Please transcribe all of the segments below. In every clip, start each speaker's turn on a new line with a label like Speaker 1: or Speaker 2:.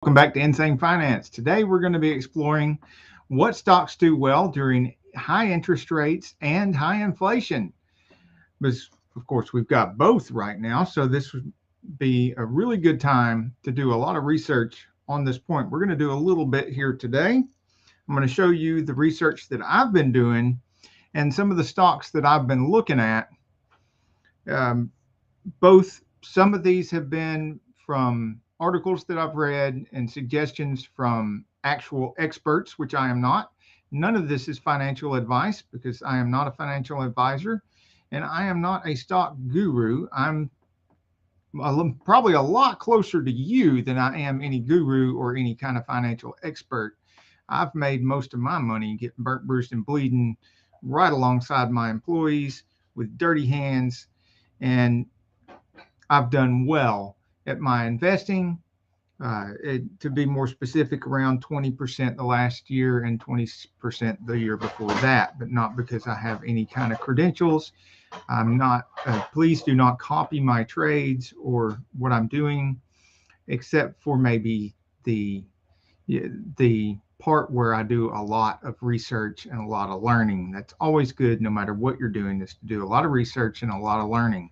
Speaker 1: Welcome back to Insane Finance. Today we're going to be exploring what stocks do well during high interest rates and high inflation. Because, of course, we've got both right now, so this would be a really good time to do a lot of research on this point. We're going to do a little bit here today. I'm going to show you the research that I've been doing and some of the stocks that I've been looking at. Um, Both some of these have been from articles that I've read and suggestions from actual experts, which I am not. None of this is financial advice because I am not a financial advisor and I am not a stock guru. I'm probably a lot closer to you than I am any guru or any kind of financial expert. I've made most of my money getting burnt, bruised, and bleeding right alongside my employees with dirty hands. And I've done well at my investing. To be more specific, around 20% the last year and 20% the year before that, but not because I have any kind of credentials. I'm not, please do not copy my trades or what I'm doing, except for maybe the, the part where I do a lot of research and a lot of learning. That's always good, no matter what you're doing, is to do a lot of research and a lot of learning.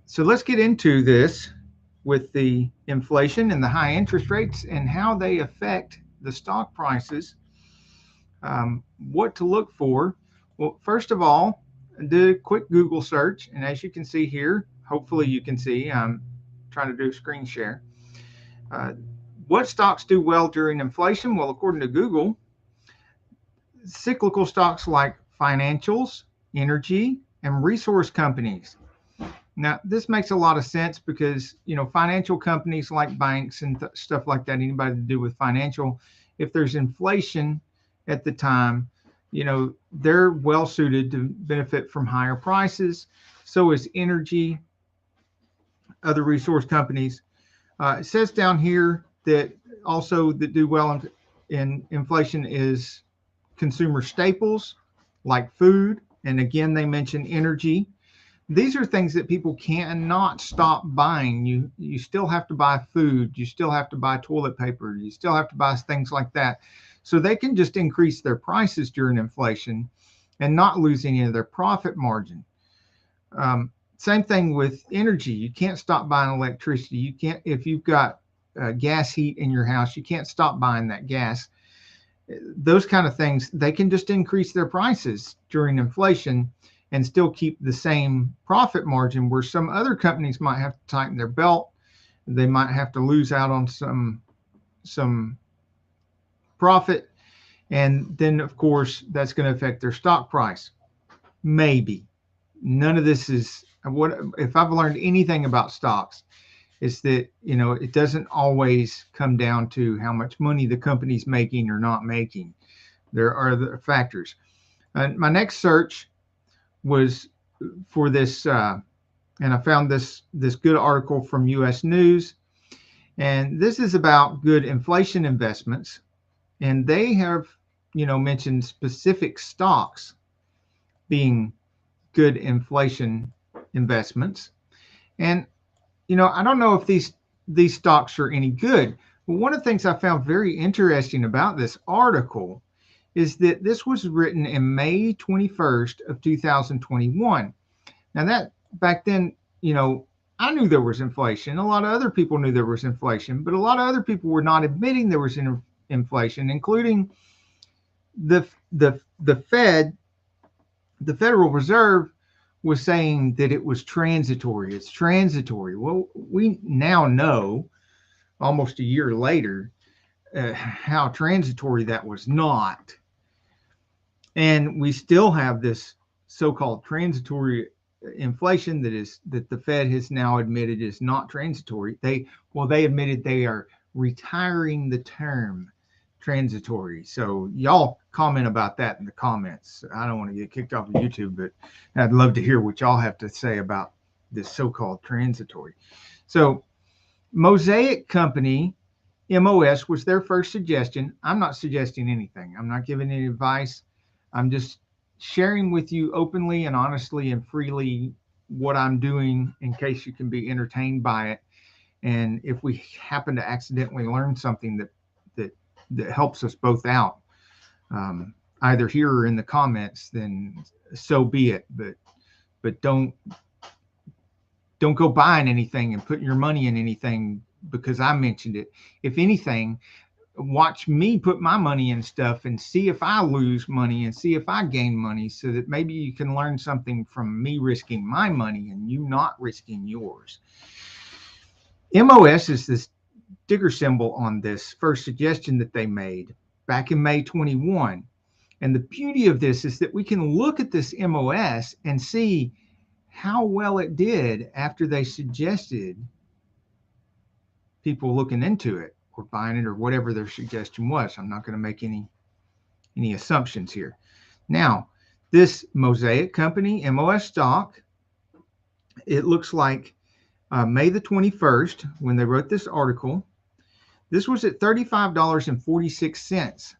Speaker 1: So let's get into this with the inflation and the high interest rates and how they affect the stock prices. What to look for? Well, first of all, do a quick Google search. And as you can see here, hopefully you can see, I'm trying to do a screen share. Uh, what stocks do well during inflation? Well, according to Google, cyclical stocks like financials, energy, and resource companies. Now, this makes a lot of sense because, financial companies like banks and stuff like that, anybody to do with financial, if there's inflation at the time, they're well suited to benefit from higher prices. So is energy, other resource companies. It says down here that also that do well in inflation is consumer staples like food. And again, they mention energy. These are things that people cannot stop buying. You still have to buy food, you still have to buy toilet paper, you still have to buy things like that. So they can just increase their prices during inflation and not lose any of their profit margin. Same thing with energy. You can't stop buying electricity. You can't, if you've got gas heat in your house, you can't stop buying that gas. Those kind of things, they can just increase their prices during inflation and still keep the same profit margin, where some other companies might have to tighten their belt. They might have to lose out on some profit. And then, of course, that's going to affect their stock price. Maybe. None of this is what, if I've learned anything about stocks, is that, it doesn't always come down to how much money the company's making or not making. There are other factors. My next search was for this, and I found this good article from U.S. News, and this is about good inflation investments, and they have mentioned specific stocks being good inflation investments. And I don't know if these stocks are any good, but one of the things I found very interesting about this article is that this was written in May 21st of 2021. Now that back then, I knew there was inflation. A lot of other people knew there was inflation, but a lot of other people were not admitting there was inflation, including the Fed. The Federal Reserve was saying that it was transitory. It's transitory. Well, we now know, almost a year later, how transitory that was not. And we still have this so-called transitory inflation that the Fed has now admitted is not transitory. They admitted they are retiring the term transitory. So y'all comment about that in the comments. I don't want to get kicked off of YouTube, but I'd love to hear what y'all have to say about this so-called transitory. So Mosaic Company, MOS, was their first suggestion. I'm not suggesting anything. I'm not giving any advice. I'm just sharing with you openly and honestly and freely what I'm doing in case you can be entertained by it. And if we happen to accidentally learn something that that helps us both out, either here or in the comments, then so be it. But don't go buying anything and putting your money in anything because I mentioned it. If anything, watch me put my money in stuff and see if I lose money and see if I gain money, so that maybe you can learn something from me risking my money and you not risking yours. MOS is this digger symbol on this first suggestion that they made back in May 21. And the beauty of this is that we can look at this MOS and see how well it did after they suggested people looking into it or buying it or whatever their suggestion was. I'm not going to make any assumptions here. Now, this Mosaic Company MOS stock, it looks like May the 21st, when they wrote this article, this was at $35.46.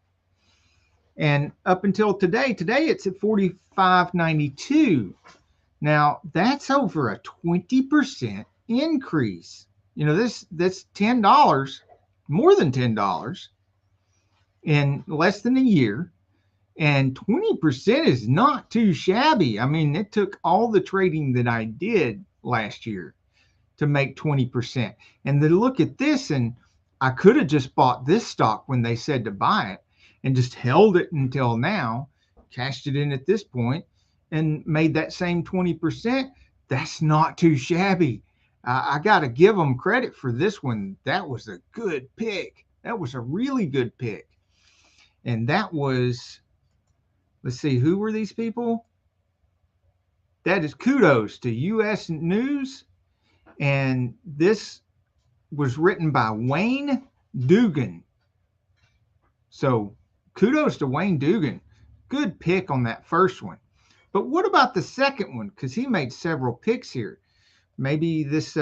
Speaker 1: And up until today it's at $45.92. Now, that's over a 20% increase. You know, that's $10, more than $10 in less than a year. And 20% is not too shabby. I mean, it took all the trading that I did last year to make 20%. And then look at this, and I could have just bought this stock when they said to buy it and just held it until now, cashed it in at this point, and made that same 20%. That's not too shabby. I got to give them credit for this one. That was a good pick. That was a really good pick. And that was, let's see, who were these people? That is kudos to US News. And this was written by Wayne Dugan. So kudos to Wayne Dugan. Good pick on that first one. But what about the second one? Because he made several picks here. Maybe this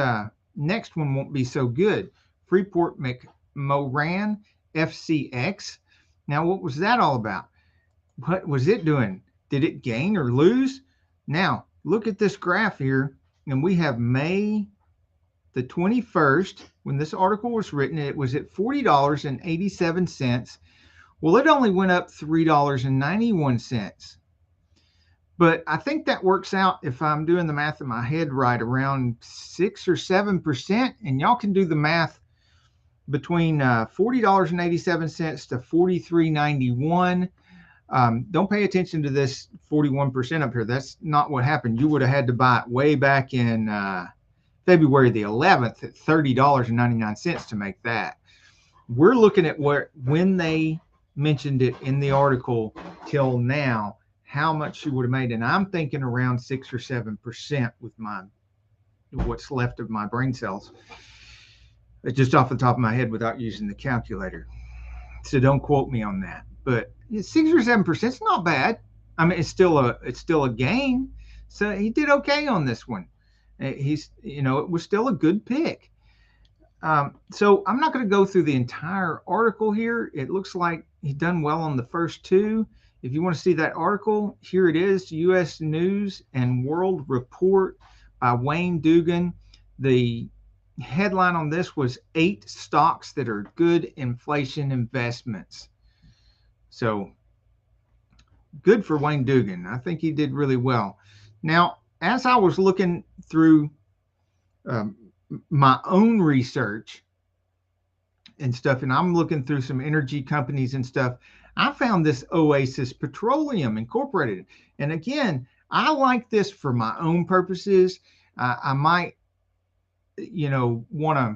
Speaker 1: next one won't be so good. Freeport McMoran FCX. Now, what was that all about? What was it doing? Did it gain or lose? Now, look at this graph here. And we have May the 21st, when this article was written, it was at $40.87. Well, it only went up $3.91. But I think that works out, if I'm doing the math in my head right, around 6 or 7%. And y'all can do the math between $40.87 to $43.91. Don't pay attention to this 41% up here. That's not what happened. You would have had to buy it way back in February the 11th at $30.99 to make that. We're looking at when they mentioned it in the article till now, how much she would have made. And I'm thinking around 6 or 7% with what's left of my brain cells. It's just off the top of my head without using the calculator. So don't quote me on that. But 6 or 7% is not bad. I mean, it's still a gain. So he did okay on this one. It was still a good pick. So I'm not going to go through the entire article here. It looks like he's done well on the first two. If you want to see that article, here it is, U.S. News and World Report by Wayne Dugan. The headline on this was 8 stocks that are good inflation investments. So good for Wayne Dugan. I think he did really well. Now, as I was looking through my own research and stuff, and I'm looking through some energy companies and stuff, I found this Oasis Petroleum Incorporated. And again, I like this for my own purposes. I might, want to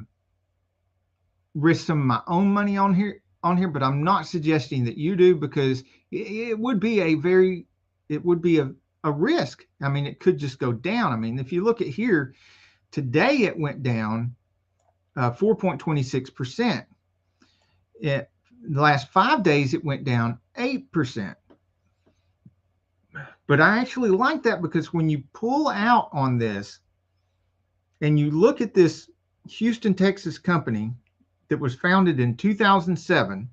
Speaker 1: risk some of my own money on here, but I'm not suggesting that you do, because it would be a risk. I mean, it could just go down. I mean, if you look at here, today it went down 4.26%. The last 5 days, it went down 8%. But I actually like that, because when you pull out on this and you look at this Houston, Texas company that was founded in 2007,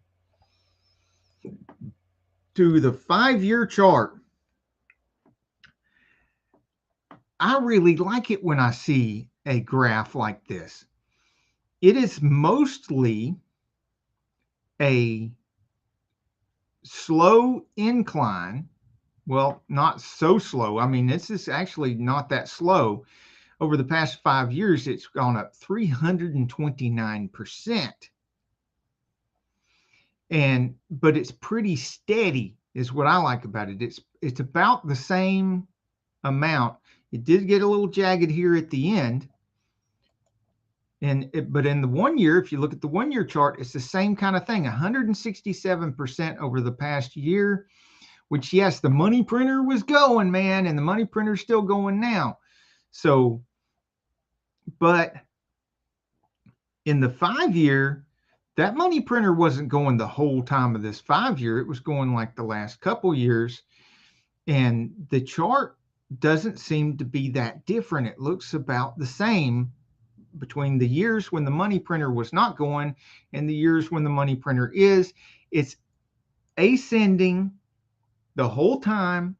Speaker 1: to the 5-year chart, I really like it when I see a graph like this. It is mostly a slow incline. Well, not so slow. I mean, this is actually not that slow. Over the past 5 years, it's gone up 329%. And but it's pretty steady, is what I like about it. It's about the same amount. It did get a little jagged here at the end. But in the 1 year, if you look at the 1 year chart, it's the same kind of thing, 167% over the past year, which, yes, the money printer was going, man, and the money printer's still going now. So, but in the 5 year, that money printer wasn't going the whole time of this 5 year. It was going like the last couple years. And the chart doesn't seem to be that different. It looks about the same between the years when the money printer was not going and the years when the money printer is. It's ascending the whole time.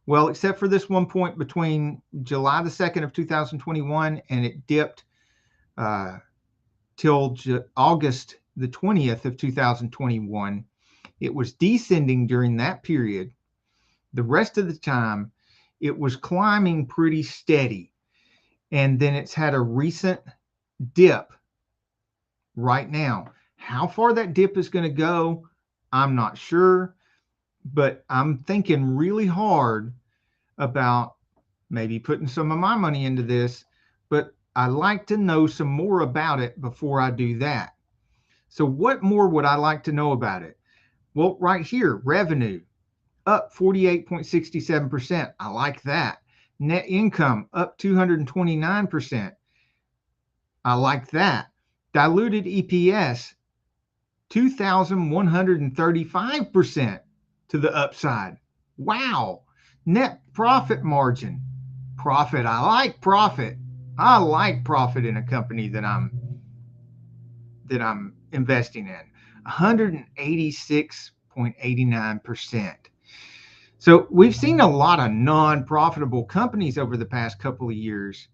Speaker 1: Well, except for this one point between July the 2nd of 2021 and it dipped till August the 20th of 2021. It was descending during that period. The rest of the time, it was climbing pretty steady. And then it's had a recent dip right now. How far that dip is going to go, I'm not sure, but I'm thinking really hard about maybe putting some of my money into this, but I like to know some more about it before I do that. So what more would I like to know about it? Well, right here, revenue up 48.67%. I like that. Net income up 229%. I like that. Diluted EPS 2,135% to the upside. Wow. Net profit margin. Profit. I like profit. I like profit in a company that I'm investing in. 186.89%. So we've seen a lot of non-profitable companies over the past couple of years.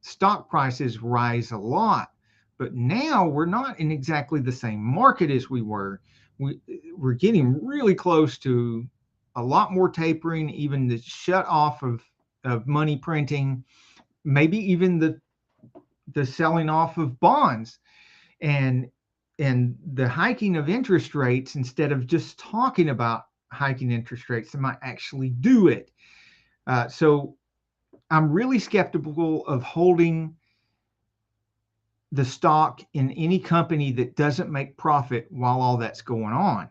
Speaker 1: Stock prices rise a lot, but now we're not in exactly the same market as we were. We're getting really close to a lot more tapering, even the shut off of money printing, maybe even the selling off of bonds and the hiking of interest rates. Instead of just talking about hiking interest rates, they might actually do it. So I'm really skeptical of holding the stock in any company that doesn't make profit while all that's going on.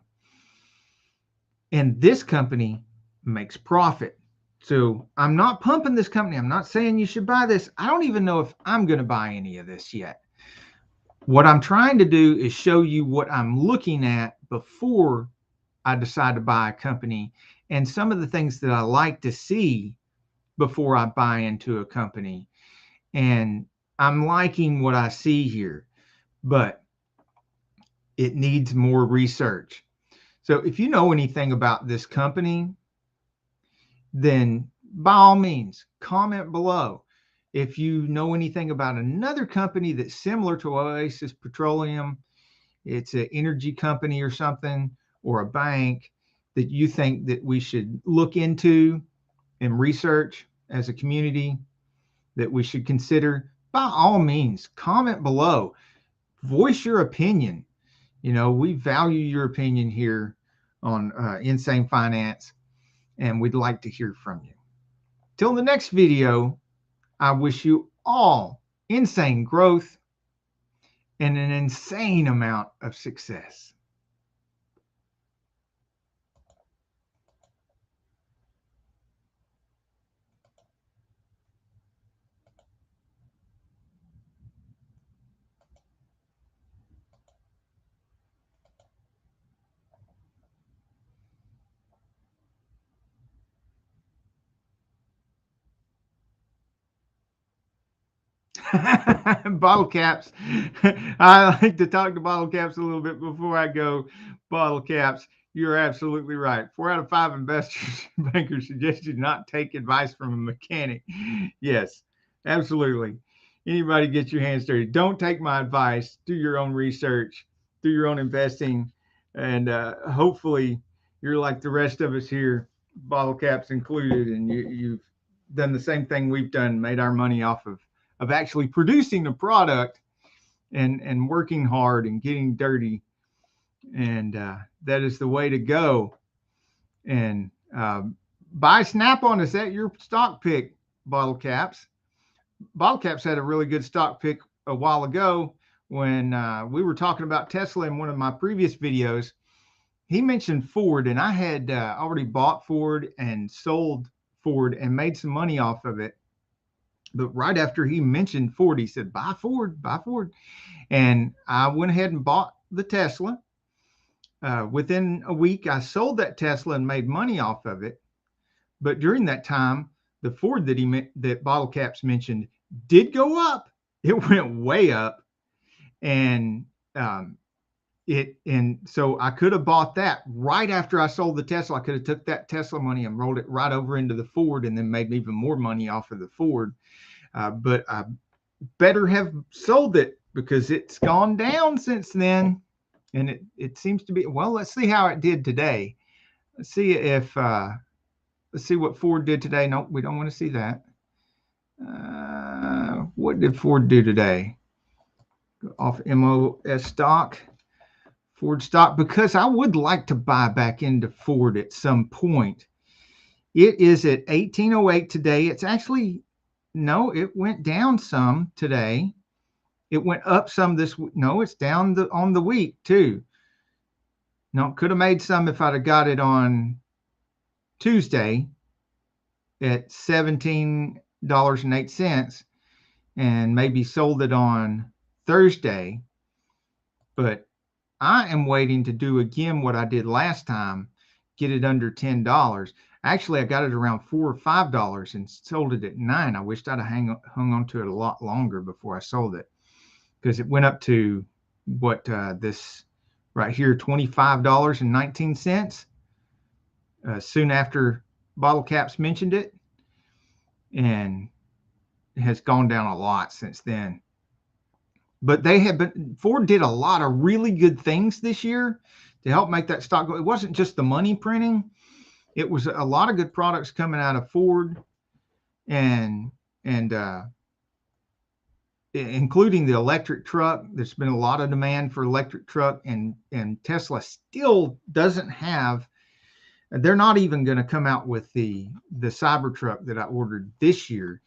Speaker 1: And this company makes profit. So I'm not pumping this company. I'm not saying you should buy this. I don't even know if I'm going to buy any of this yet. What I'm trying to do is show you what I'm looking at before I decide to buy a company and some of the things that I like to see before I buy into a company. And I'm liking what I see here, but it needs more research. So if you know anything about this company, then by all means, comment below. If you know anything about another company that's similar to Oasis Petroleum, it's an energy company or something, or a bank that you think that we should look into and research as a community, that we should consider, by all means, comment below. Voice your opinion. We value your opinion here on Insane Finance, and we'd like to hear from you. Till the next video, I wish you all insane growth and an insane amount of success. Bottle caps. I like to talk to bottle caps a little bit before I go. Bottle caps, you're absolutely right. 4 out of 5 investors and bankers suggest you not take advice from a mechanic. Yes, absolutely. anybody get your hands dirty. Don't take my advice. Do your own research, do your own investing, and hopefully you're like the rest of us here, bottle caps included, and you've done the same thing we've done, made our money off of actually producing the product and working hard and getting dirty, and that is the way to go. And buy Snap on. Is that your stock pick, bottle caps? Bottle Caps had a really good stock pick a while ago when we were talking about Tesla in one of my previous videos. He mentioned Ford, and I had already bought Ford and sold Ford and made some money off of it. But right after he mentioned Ford, he said, buy Ford, buy Ford. And I went ahead and bought the Tesla. Within a week, I sold that Tesla and made money off of it. But during that time, the Ford that Bottle Caps mentioned did go up. It went way up, and so I could have bought that right after I sold the Tesla. I could have took that Tesla money and rolled it right over into the Ford, and then made even more money off of the Ford. But I better have sold it because it's gone down since then, and it seems to be. Well, let's see how it did today. Let's see if. Let's see what Ford did today. No, we don't want to see that. What did Ford do today? Off MOS stock, Ford stock, because I would like to buy back into Ford at some point. It is at 1808 today. It's actually, no, it went down some today. It went up some this week. No, it's down on the week too. No, could have made some if I'd have got it on Tuesday at $17.08 and maybe sold it on Thursday. But I am waiting to do again what I did last time, get it under $10. Actually, I got it around $4 or $5 and sold it at $9. I wished I'd have hung on to it a lot longer before I sold it, because it went up to what this right here, $25.19, soon after Bottle Caps mentioned it, and it has gone down a lot since then. But Ford did a lot of really good things this year to help make that stock go. It wasn't just the money printing. It was a lot of good products coming out of Ford, and including the electric truck. There's been a lot of demand for electric truck, and Tesla still doesn't have. They're not even going to come out with the Cybertruck that I ordered this year.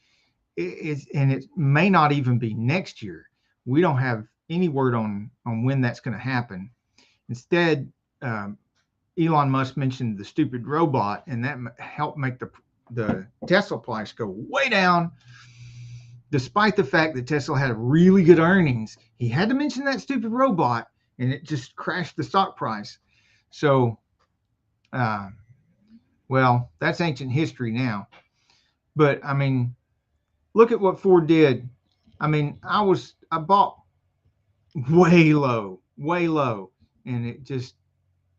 Speaker 1: And it may not even be next year. We don't have any word on when that's going to happen. Instead, Elon Musk mentioned the stupid robot, and that helped make the Tesla price go way down, despite the fact that Tesla had really good earnings. He had to mention that stupid robot, and it just crashed the stock price. So, well, that's ancient history now. But I mean, look at what Ford did. I mean, I bought way low, and it just,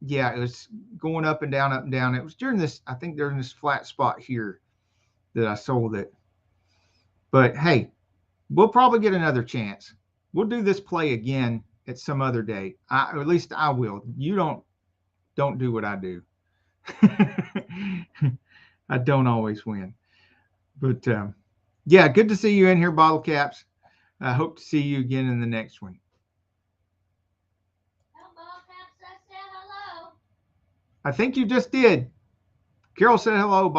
Speaker 1: yeah, it was going up and down, up and down. It was during this, I think during this flat spot here that I sold it. But hey, we'll probably get another chance. We'll do this play again at some other day. Or at least I will. You don't do what I do. I don't always win. But yeah, good to see you in here, Bottle Caps. I hope to see you again in the next one. I think you just did. Carol said hello.